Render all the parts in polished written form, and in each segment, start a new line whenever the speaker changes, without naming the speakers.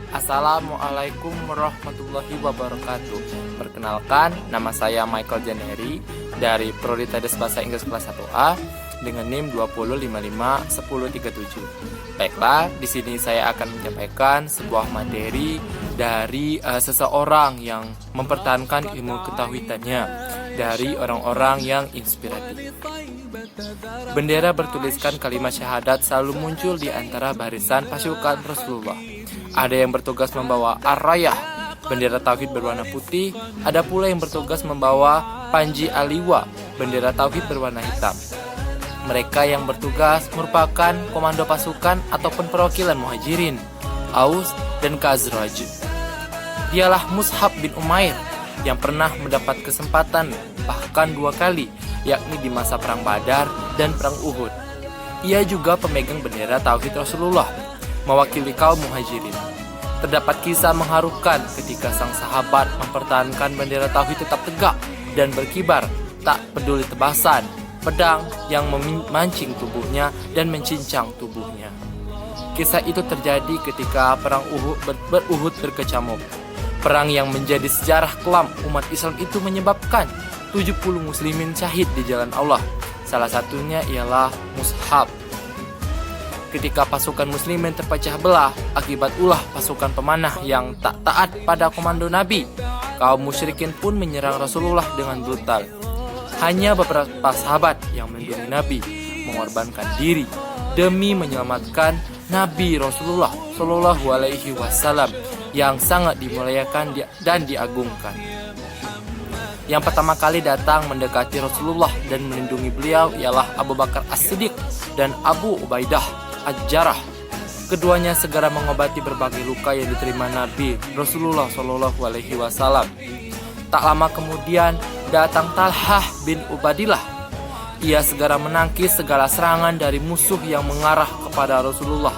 Assalamualaikum warahmatullahi wabarakatuh. Perkenalkan, nama saya Michael Janeri dari Prodi Tedes Bahasa Inggris kelas 1A dengan NIM 20551037. Baiklah, di sini saya akan menyampaikan sebuah materi dari seseorang yang mempertahankan ilmu ketauhidannya dari orang-orang yang inspiratif. Bendera bertuliskan kalimat syahadat selalu muncul di antara barisan pasukan Rasulullah. Ada yang bertugas membawa ar-rayah, bendera tauhid berwarna putih. Ada pula yang bertugas membawa panji aliwa, bendera tauhid berwarna hitam. Mereka yang bertugas merupakan komando pasukan ataupun perwakilan Muhajirin, Aus, dan Khazraj. Dialah Mus'ab bin Umair yang pernah mendapat kesempatan bahkan 2 kali, yakni di masa perang Badar dan perang Uhud. Ia juga pemegang bendera tauhid Rasulullah, mewakili kaum Muhajirin. Terdapat kisah mengharukan ketika sang sahabat mempertahankan bendera tauhid tetap tegak dan berkibar, tak peduli tebasan pedang yang memancing tubuhnya dan mencincang tubuhnya. Kisah itu terjadi ketika perang Uhud berkecamuk. Perang yang menjadi sejarah kelam umat Islam itu menyebabkan 70 muslimin syahid di jalan Allah. Salah satunya ialah Mus'ab. Ketika pasukan muslimin terpecah belah akibat ulah pasukan pemanah yang tak taat pada komando Nabi, kaum musyrikin pun menyerang Rasulullah dengan brutal. Hanya beberapa sahabat yang melindungi Nabi mengorbankan diri demi menyelamatkan Nabi Rasulullah Shallallahu Alaihi Wasallam yang sangat dimuliakan dan diagungkan. Yang pertama kali datang mendekati Rasulullah dan melindungi beliau ialah Abu Bakar As-Siddiq dan Abu Ubaidah Al-Jarrah. Keduanya segera mengobati berbagai luka yang diterima Nabi Rasulullah Shallallahu Alaihi Wasallam. Tak lama kemudian datang Talhah bin Ubaidillah. Ia segera menangkis segala serangan dari musuh yang mengarah kepada Rasulullah.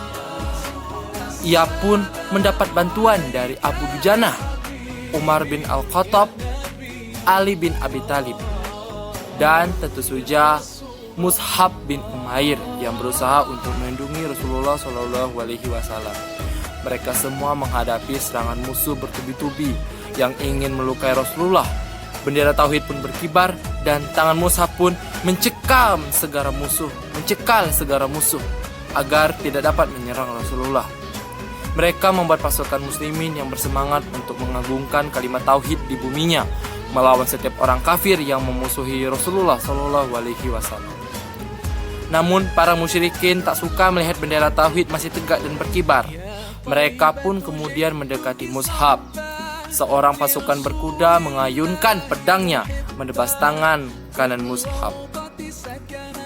Ia pun mendapat bantuan dari Abu Dujanah, Umar bin Al-Khattab, Ali bin Abi Thalib, dan tentu saja Mus'ab bin Umair yang berusaha untuk melindungi Rasulullah Shallallahu Alaihi Wasallam. Mereka semua menghadapi serangan musuh bertubi-tubi yang ingin melukai Rasulullah. Bendera tauhid pun berkibar dan tangan Mus'ab pun mencekal segala musuh agar tidak dapat menyerang Rasulullah. Mereka membuat pasukan muslimin yang bersemangat untuk mengagungkan kalimat tauhid di buminya, melawan setiap orang kafir yang memusuhi Rasulullah Shallallahu Alaihi Wasallam. Namun para musyrikin tak suka melihat bendera tauhid masih tegak dan berkibar. Mereka pun kemudian mendekati Mus'ab. Seorang pasukan berkuda mengayunkan pedangnya menebas tangan kanan Mus'ab.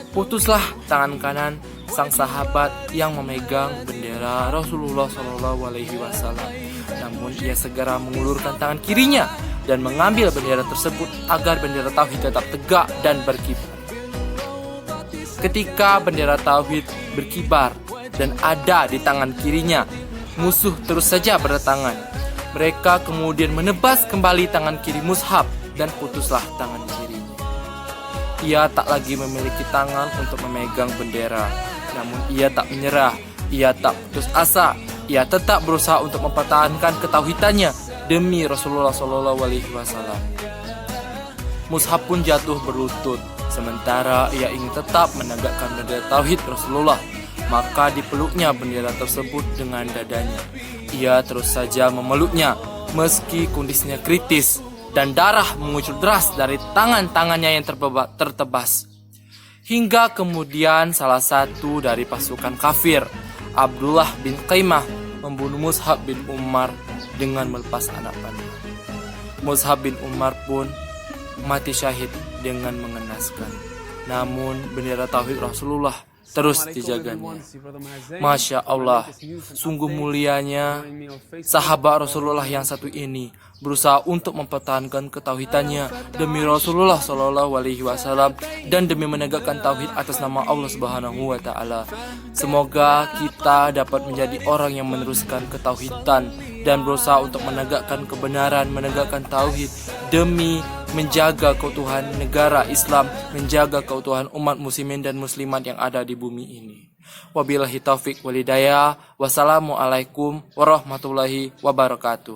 Putuslah tangan kanan sang sahabat yang memegang bendera Rasulullah Shallallahu Alaihi Wasallam. Namun ia segera mengulurkan tangan kirinya dan mengambil bendera tersebut agar bendera tauhid tetap tegak dan berkibar. Ketika bendera tauhid berkibar dan ada di tangan kirinya, musuh terus saja berdatangan. Mereka kemudian menebas kembali tangan kiri Mus'ab dan putuslah tangan kirinya. Ia tak lagi memiliki tangan untuk memegang bendera. Namun ia tak menyerah, ia tak putus asa. Ia tetap berusaha untuk mempertahankan ketauhidannya demi Rasulullah Shallallahu Alaihi Wasallam. Mus'ab pun jatuh berlutut. Sementara ia ingin tetap menegakkan bendera tauhid Rasulullah, maka dipeluknya bendera tersebut dengan dadanya. Ia terus saja memeluknya meski kondisinya kritis dan darah mengucur deras dari tangan-tangannya yang tertebas. Hingga kemudian salah satu dari pasukan kafir, Abdullah bin Qaimah, membunuh Mus'ab bin Umar dengan melepas anak panah. Mus'ab bin Umar pun mati syahid dengan mengenaskan. Namun bendera tauhid Rasulullah terus dijaganya. Masya Allah, sungguh mulianya sahabat Rasulullah yang satu ini berusaha untuk mempertahankan ketauhidannya demi Rasulullah Shallallahu Alaihi Wasallam dan demi menegakkan tauhid atas nama Allah Subhanahu Wa Taala. Semoga kita dapat menjadi orang yang meneruskan ketauhidan dan berusaha untuk menegakkan kebenaran, menegakkan tauhid demi menjaga keutuhan negara Islam, menjaga keutuhan umat muslimin dan muslimat yang ada di bumi ini. Wabillahi taufik walhidayah. Wassalamualaikum warahmatullahi wabarakatuh.